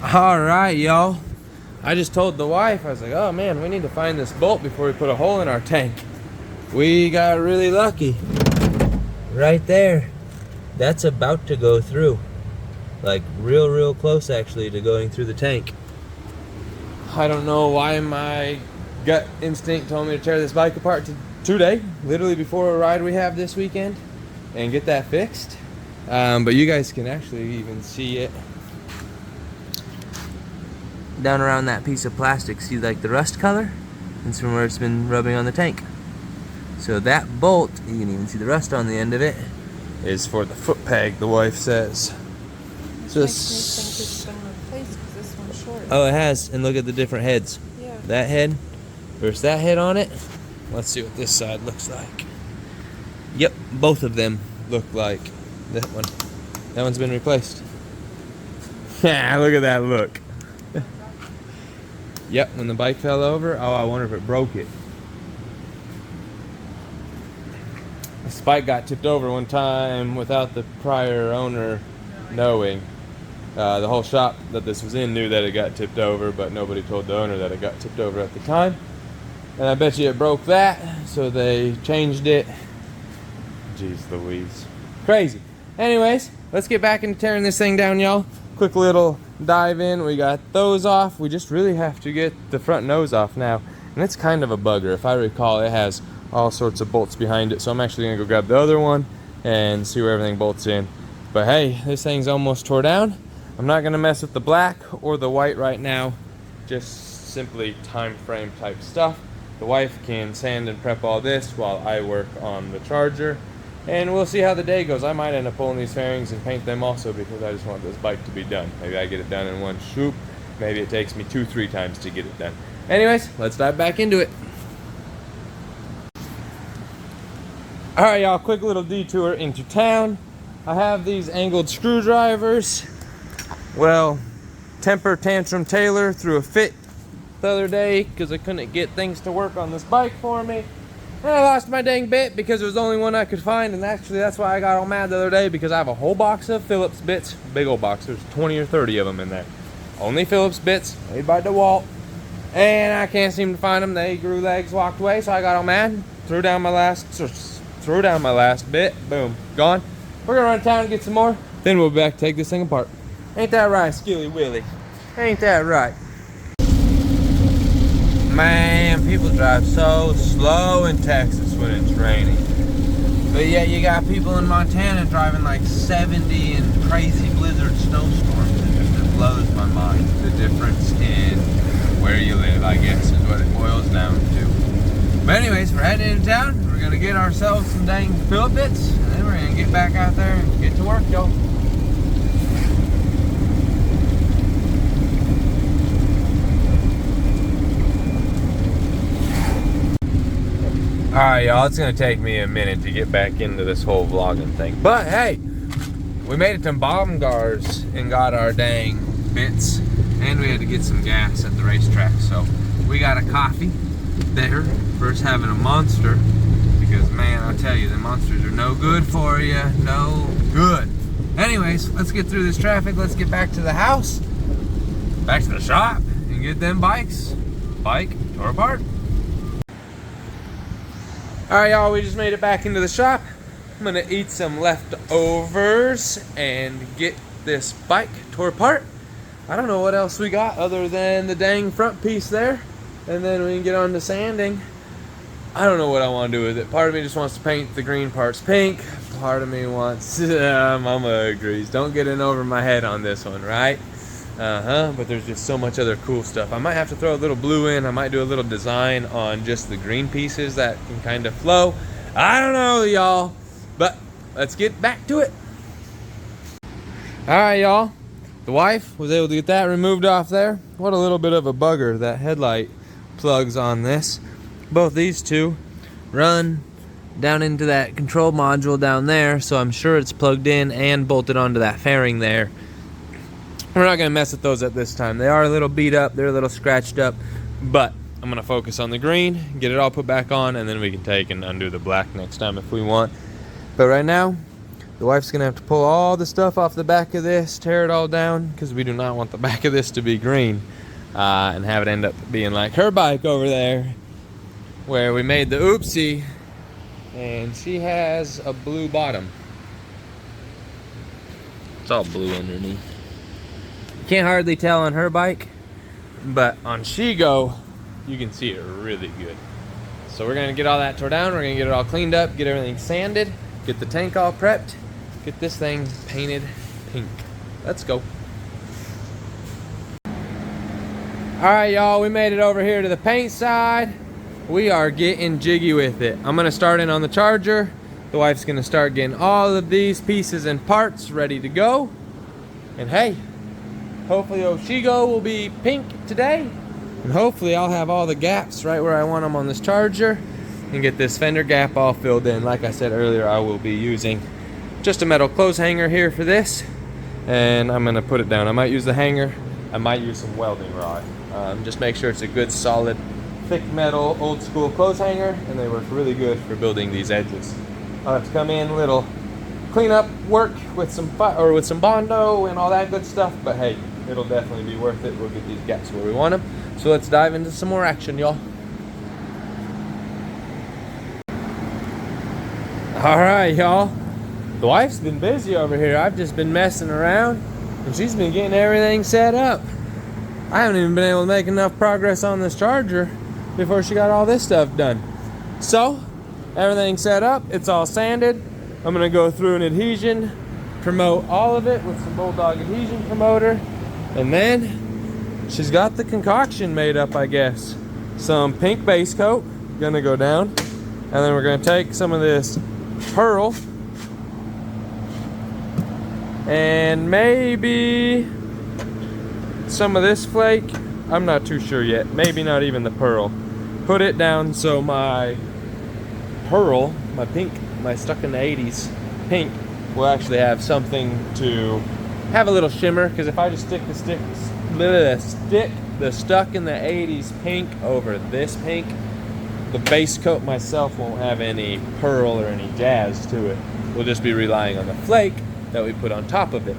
All right, y'all. I just told the wife, I was like, oh man, we need to find this bolt before we put a hole in our tank. We got really lucky. Right there. That's about to go through. Like real close actually to going through the tank. I don't know why my gut instinct told me to tear this bike apart today, literally before a ride we have this weekend, and get that fixed. But you guys can actually even see it down around that piece of plastic. See like the rust color? It's from where it's been rubbing on the tank. So that bolt, you can even see the rust on the end of it, is for the foot peg, the wife says. Which makes me think it's been replaced because this one's short. Oh, it has. And look at the different heads. Yeah. That head versus that head on it. Let's see what this side looks like. Yep, both of them look like that one. That one's been replaced. Yeah, look at that look. Yep, when the bike fell over, oh, I wonder if it broke it. This bike got tipped over one time without the prior owner knowing. The whole shop that this was in knew that it got tipped over, but nobody told the owner that it got tipped over at the time. And I bet you it broke that, so they changed it. Jeez Louise. Crazy. Anyways, let's get back into tearing this thing down, y'all. Quick little dive in. We got those off. We just really have to get the front nose off now. And it's kind of a bugger. If I recall, it has all sorts of bolts behind it. So I'm actually going to go grab the other one and see where everything bolts in. But hey, this thing's almost tore down. I'm not going to mess with the black or the white right now. Just simply time frame type stuff. The wife can sand and prep all this while I work on the charger. And we'll see how the day goes. I might end up pulling these fairings and paint them also because I just want this bike to be done. Maybe I get it done in one swoop. Maybe it takes me 2-3 times to get it done. Anyways, let's dive back into it. Alright y'all, quick little detour into town. I have these angled screwdrivers. Well, temper tantrum Taylor threw a fit the other day because I couldn't get things to work on this bike for me. And I lost my dang bit because it was the only one I could find, and actually that's why I got all mad the other day, because I have a whole box of Phillips bits, big old box, there's 20 or 30 of them in there. Only Phillips bits, made by DeWalt, and I can't seem to find them. They grew legs, walked away, so I got all mad, threw down my last bit, boom, gone. We're gonna run to town and get some more, then we'll be back to take this thing apart. Ain't that right, Skilly Willy? Ain't that right? Man, people drive so slow in Texas when it's raining. But yet you got people in Montana driving like 70 in crazy blizzard snowstorms. It just blows my mind. The difference in where you live, I guess, is what it boils down to. But anyways, we're heading into town. We're gonna get ourselves some dang Phillip bits, and then we're gonna get back out there and get to work, y'all. Alright y'all, it's gonna take me a minute to get back into this whole vlogging thing. But hey, we made it to Baumgart's and got our dang bits. And we had to get some gas at the racetrack. So we got a coffee there versus having a Monster. Because man, I tell you, the Monsters are no good for you. No good. Anyways, let's get through this traffic. Let's get back to the house. Back to the shop and get them bikes. Bike tore apart. Alright y'all, we just made it back into the shop. I'm gonna eat some leftovers and get this bike tore apart. I don't know what else we got other than the dang front piece there. And then we can get on to sanding. I don't know what I want to do with it. Part of me just wants to paint the green parts pink. Part of me wants, mama agrees. Don't get in over my head on this one, right? But there's just so much other cool stuff. I might have to throw a little blue in. I might do a little design on just the green pieces that can kind of flow. I don't know, y'all. But let's get back to it. Alright, y'all. The wife was able to get that removed off there. What a little bit of a bugger, that headlight plugs on this. Both these two run down into that control module down there, so I'm sure it's plugged in and bolted onto that fairing there. We're not going to mess with those at this time. They are a little beat up, they're a little scratched up, but I'm going to focus on the green, get it all put back on, and then we can take and undo the black next time if we want. But right now, The wife's gonna have to pull all the stuff off the back of this, tear it all down, because we do not want the back of this to be green, and have it end up being like her bike over there, where we made the oopsie, and she has a blue bottom. It's all blue underneath. You can't hardly tell on her bike, but on Shigo, you can see it really good. So we're gonna get all that tore down, we're gonna get it all cleaned up, get everything sanded, get the tank all prepped, get this thing painted pink. Let's go. All right, y'all, we made it over here to the paint side. We are getting jiggy with it. I'm gonna start in on the charger. The wife's gonna start getting all of these pieces and parts ready to go. And hey, hopefully Oshigo will be pink today. And hopefully I'll have all the gaps right where I want them on this charger and get this fender gap all filled in. Like I said earlier, I will be using just a metal clothes hanger here for this. And I'm gonna put it down. I might use the hanger. I might use some welding rod. Just make sure it's a good solid thick metal old school clothes hanger, and they work really good for building these edges. I'll have to come in a little cleanup work with some Bondo and all that good stuff, but hey, it'll definitely be worth it. We'll get these gaps where we want them. So let's dive into some more action, y'all. All right, y'all. The wife's been busy over here. I've just been messing around, and she's been getting everything set up. I haven't even been able to make enough progress on this charger before she got all this stuff done. So, everything's set up. It's all sanded. I'm gonna go through an adhesion, promote all of it with some Bulldog adhesion promoter, and then she's got the concoction made up, I guess. Some pink base coat, gonna go down, and then we're gonna take some of this pearl and maybe some of this flake. I'm not too sure yet. Maybe not even the pearl. Put it down so my pearl, my pink, my stuck in the 80s pink, will actually have something to have a little shimmer. Because if I just stick the stuck in the 80s pink over this pink, the base coat myself won't have any pearl or any jazz to it. We'll just be relying on the flake that we put on top of it.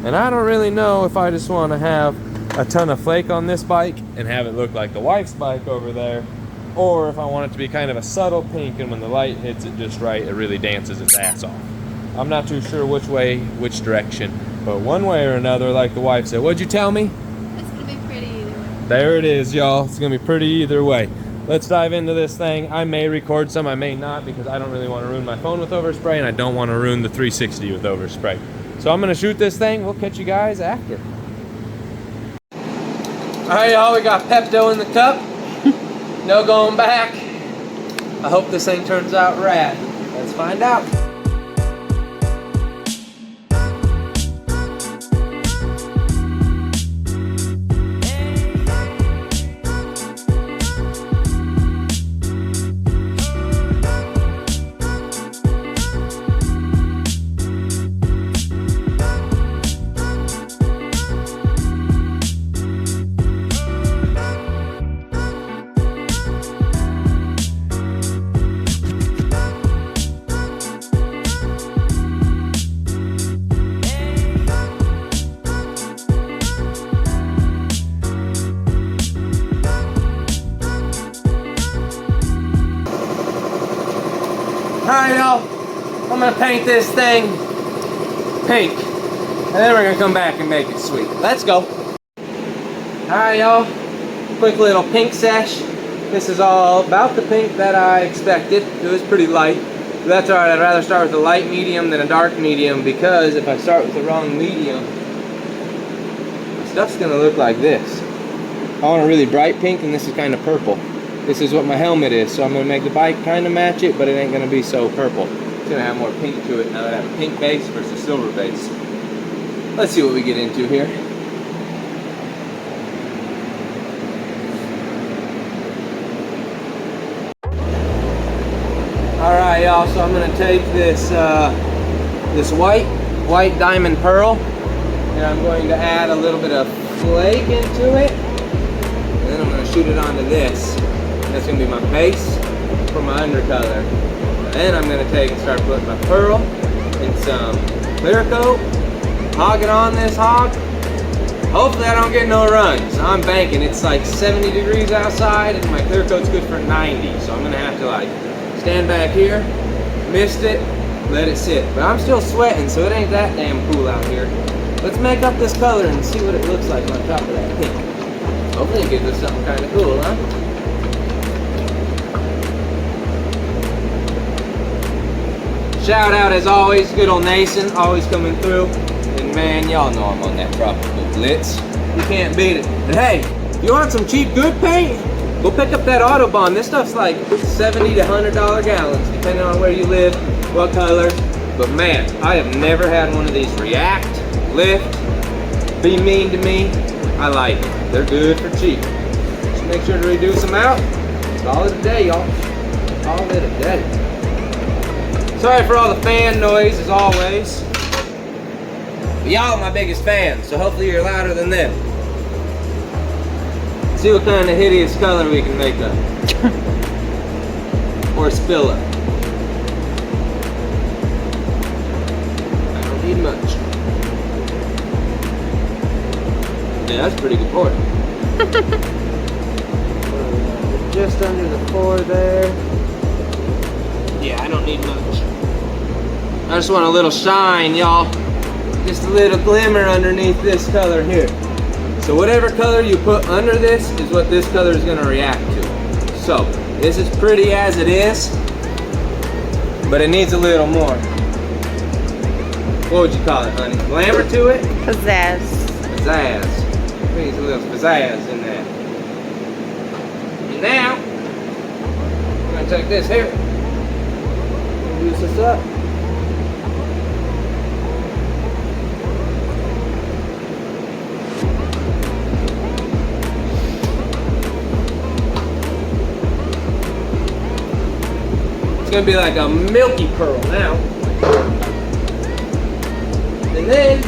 And I don't really know if I just want to have a ton of flake on this bike and have it look like the wife's bike over there, or if I want it to be kind of a subtle pink, and when the light hits it just right, it really dances its ass off. I'm not too sure which way, which direction, but one way or another, like the wife said. What'd you tell me? It's gonna be pretty either way. There it is, y'all. It's gonna be pretty either way. Let's dive into this thing. I may record some, I may not, because I don't really want to ruin my phone with overspray, and I don't want to ruin the 360 with overspray. So I'm gonna shoot this thing. We'll catch you guys after. All right, y'all, we got Pepto in the cup. No going back. I hope this thing turns out rad. Let's find out. Alright, y'all, I'm gonna paint this thing pink, and then we're gonna come back and make it sweet. Let's go. Alright, y'all, quick little pink sesh. This is all about the pink that I expected. It was pretty light, but that's alright. I'd rather start with a light medium than a dark medium, because if I start with the wrong medium, stuff's gonna look like this. I want a really bright pink, and this is kind of purple. This is what my helmet is, so I'm going to make the bike kind of match it, but it ain't going to be so purple. It's going to have more pink to it now that I have a pink base versus silver base. Let's see what we get into here. Alright, y'all, so I'm going to take this this white diamond pearl, and I'm going to add a little bit of flake into it, and then I'm going to shoot it onto this. That's going to be my base for my undercolor. And then I'm going to take and start putting my pearl and some clear coat. Hog it on this hog. Hopefully I don't get no runs. I'm banking. It's like 70 degrees outside and my clear coat's good for 90. So I'm gonna have to like stand back here, mist it, let it sit. But I'm still sweating, so it ain't that damn cool out here. Let's make up this color and see what it looks like on top of that pink. Hopefully it gives us something kind of cool, huh? Shout out as always, good old Nason, always coming through. And man, y'all know I'm on that tropical blitz. You can't beat it. And hey, if you want some cheap good paint, go pick up that Autobahn. This stuff's like $70 to $100 gallons, depending on where you live, what color. But man, I have never had one of these react, lift, be mean to me. I like it. They're good for cheap. Just make sure to reduce them out. Call it a day, y'all. Call it a day. Sorry for all the fan noise, as always. But y'all are my biggest fans, so hopefully you're louder than them. Let's see what kind of hideous color we can make up. Or spill up. I don't need much. Yeah, that's pretty good pour. Just under the 4 there. Yeah, I don't need much. I just want a little shine, y'all. Just a little glimmer underneath this color here. So whatever color you put under this is what this color is going to react to. So this is pretty as it is, but it needs a little more. What would you call it, honey? Glamour to it? Pizzazz. Pizzazz. It needs a little pizzazz in there. And now, I'm going to take this here. Use this up. It's gonna be like a milky pearl now. And then,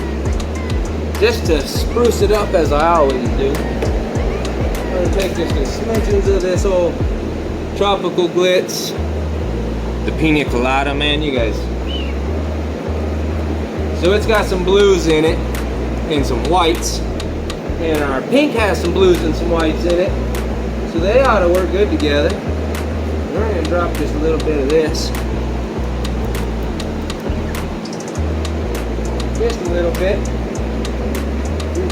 just to spruce it up as I always do, I'm gonna take just a smidgens of this old tropical glitz. The pina colada, man, you guys. So it's got some blues in it and some whites. And our pink has some blues and some whites in it. So they ought to work good together. We're gonna drop just a little bit of this. Just a little bit.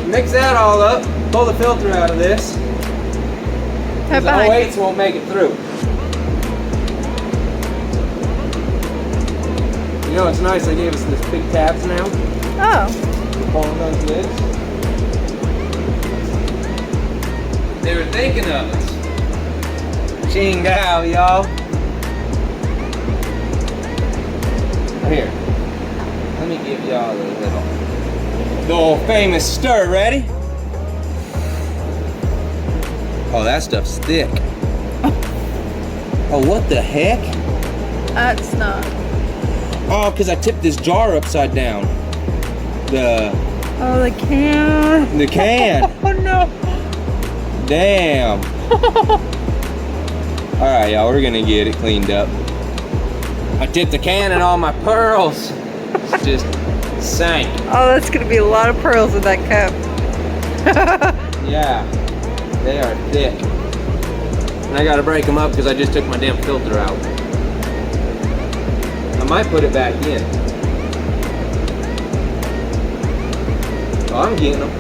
Mix that all up. Pull the filter out of this. The 08s won't make it through. You know it's nice, they gave us this big tabs now. Oh. We're pulling those lids. They were thinking of us. Chingao, y'all. Here, let me give y'all a the old famous stir. Ready? Oh, that stuff's thick. Oh, what the heck? That's not. Oh, because I tipped this jar upside down. Oh, the can. The can. Oh, no. Damn. Alright, y'all, we're gonna get it cleaned up. I tipped the can and all my pearls just sank. Oh, that's gonna be a lot of pearls in that cup. Yeah, they are thick. And I gotta break them up because I just took my damn filter out. I might put it back in. Oh, I'm getting them.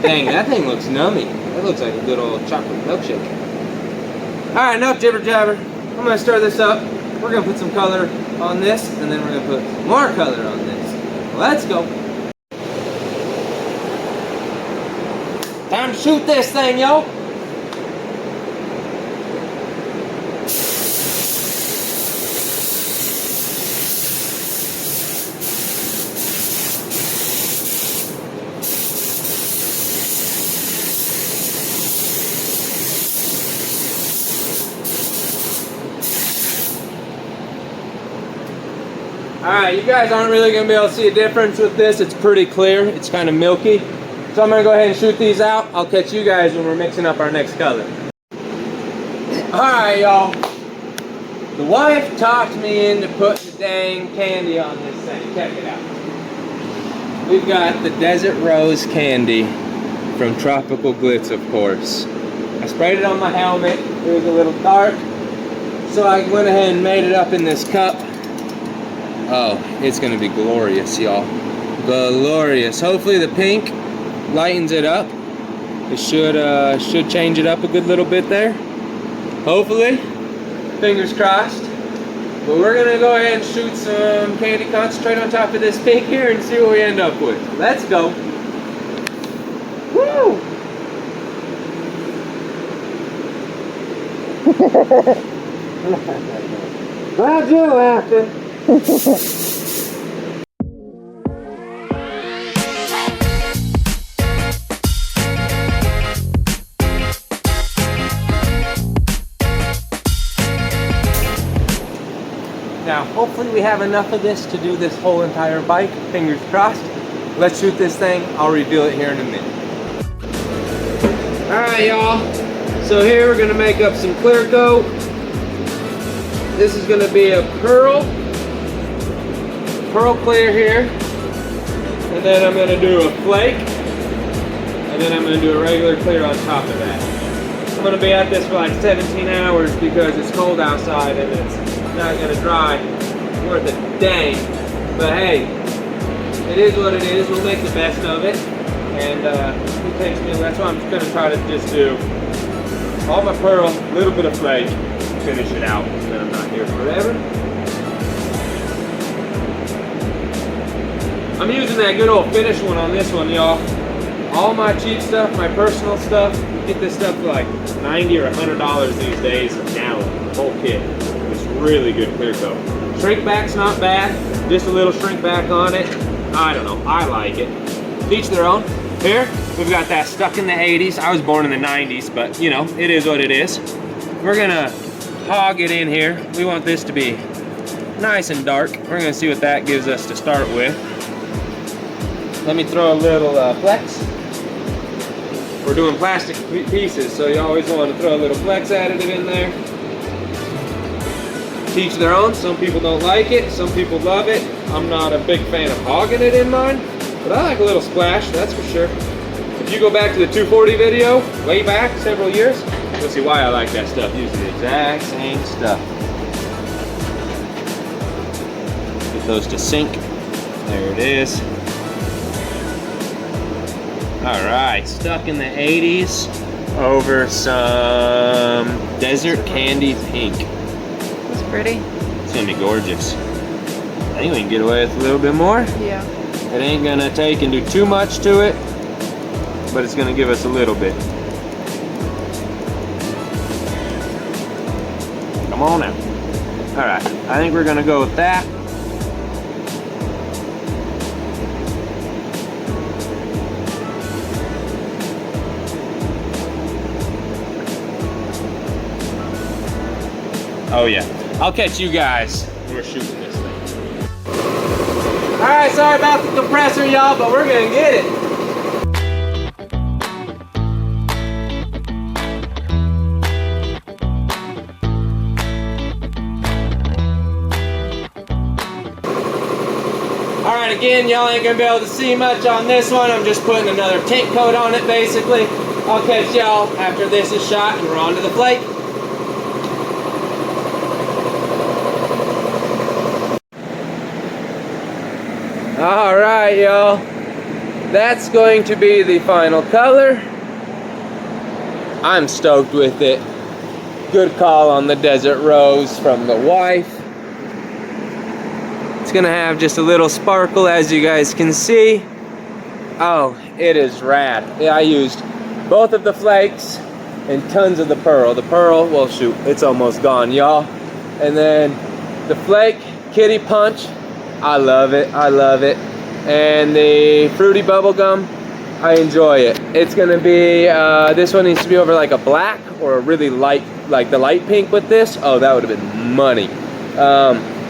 Dang, that thing looks nummy. That looks like a good old chocolate milkshake. Alright, enough jibber jabber. I'm gonna stir this up. We're gonna put some color on this, and then we're gonna put more color on this. Let's go. Time to shoot this thing, yo. Alright, you guys aren't really going to be able to see a difference with this. It's pretty clear. It's kind of milky. So I'm going to go ahead and shoot these out. I'll catch you guys when we're mixing up our next color. Alright, y'all. The wife talked me into putting the dang candy on this thing. Check it out. We've got the Desert Rose candy from Tropical Glitz, of course. I sprayed it on my helmet. It was a little dark, so I went ahead and made it up in this cup. Oh, it's gonna be glorious, y'all. Glorious. Hopefully the pink lightens it up. It should change it up a good little bit there. Hopefully. Fingers crossed. But we're gonna go ahead and shoot some candy concentrate on top of this pink here and see what we end up with. Let's go. Woo! Glad you're laughing. Now, hopefully we have enough of this to do this whole entire bike. Fingers crossed. Let's shoot this thing. I'll reveal it here in a minute. All right, y'all. So here we're gonna make up some clear coat. This is gonna be a pearl clear here. And then I'm gonna do a flake. And then I'm gonna do a regular clear on top of that. I'm gonna be at this for like 17 hours because it's cold outside and it's not gonna dry worth a dang. But hey, it is what it is. We'll make the best of it. And it takes me, that's why I'm just gonna try to just do all my pearl, a little bit of flake, finish it out, so that I'm not here forever. I'm using that good old finish one on this one, y'all. All my cheap stuff, my personal stuff, you get this stuff for like $90 or $100 these days a gallon, the whole kit. It's really good clear coat. Shrink back's not bad, just a little shrink back on it. I don't know, I like it. Each their own. Here, we've got that stuck in the 80s. I was born in the 90s, but you know, it is what it is. We're gonna hog it in here. We want this to be nice and dark. We're gonna see what that gives us to start with. Let me throw a little flex. We're doing plastic pieces, so you always want to throw a little flex additive in there. Teach their own. Some people don't like it, some people love it. I'm not a big fan of hogging it in mine, but I like a little splash, that's for sure. If you go back to the 240 video, way back, several years, you'll see why I like that stuff. Using the exact same stuff. Get those to sync. There it is. Alright, stuck in the 80s over some Desert Candy Pink. That's pretty. It's gonna be gorgeous. I think we can get away with a little bit more. Yeah. It ain't gonna take and do too much to it, but it's gonna give us a little bit. Come on now. Alright, I think we're gonna go with that. Oh yeah, I'll catch you guys when we're shooting this thing. All right, sorry about the compressor, y'all, but we're gonna get it. All right, again, y'all ain't gonna be able to see much on this one. I'm just putting another tint coat on it, basically. I'll catch y'all after this is shot and we're on to the flake. All right, y'all, that's going to be the final color. I'm stoked with it. Good call on the Desert Rose from the wife. It's gonna have just a little sparkle, as you guys can see. Oh, it is rad. Yeah, I used both of the flakes and tons of the pearl. The pearl, well shoot, it's almost gone, y'all. And then the flake, Kitty Punch, I love it, I love it. And the fruity bubble gum, I enjoy it. It's gonna be, this one needs to be over like a black or a really light, like the light pink with this. Oh, that would have been money.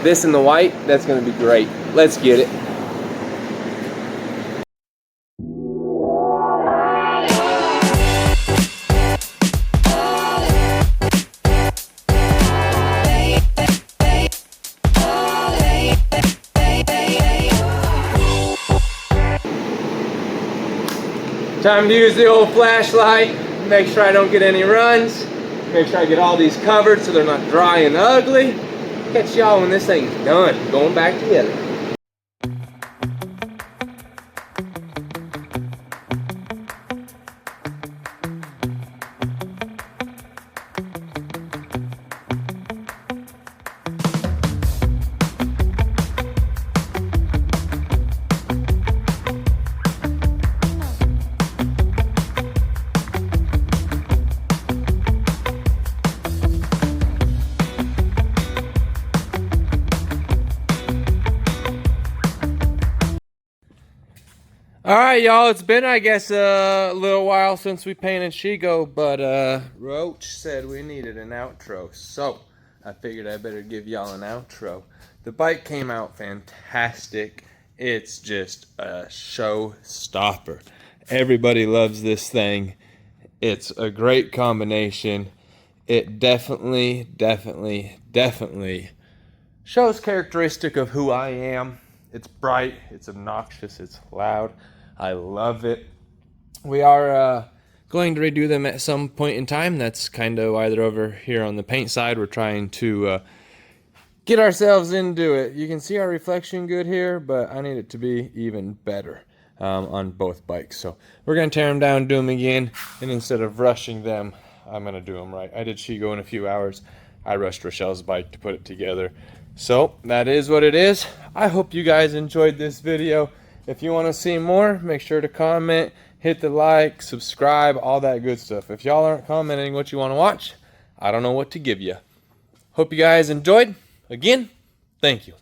This and the white, that's gonna be great. Let's get it. Time to use the old flashlight. Make sure I don't get any runs. Make sure I get all these covered so they're not dry and ugly. Catch y'all when this thing's done. Going back together. Alright y'all, it's been I guess a little while since we painted Shigo, but Roach said we needed an outro, so I figured I better give y'all an outro. The bike came out fantastic. It's just a showstopper. Everybody loves this thing. It's a great combination. It definitely shows characteristic of who I am. It's bright, it's obnoxious, it's loud. I love it. We are going to redo them at some point in time. That's kind of either over here on the paint side. We're trying to get ourselves into it. You can see our reflection good here, but I need it to be even better on both bikes. So we're going to tear them down, do them again, and instead of rushing them, I'm going to do them right. I did Shigo in a few hours. I rushed Rochelle's bike to put it together. So that is what it is. I hope you guys enjoyed this video. If you want to see more, make sure to comment, hit the like, subscribe, all that good stuff. If y'all aren't commenting what you want to watch, I don't know what to give you. Hope you guys enjoyed. Again, thank you.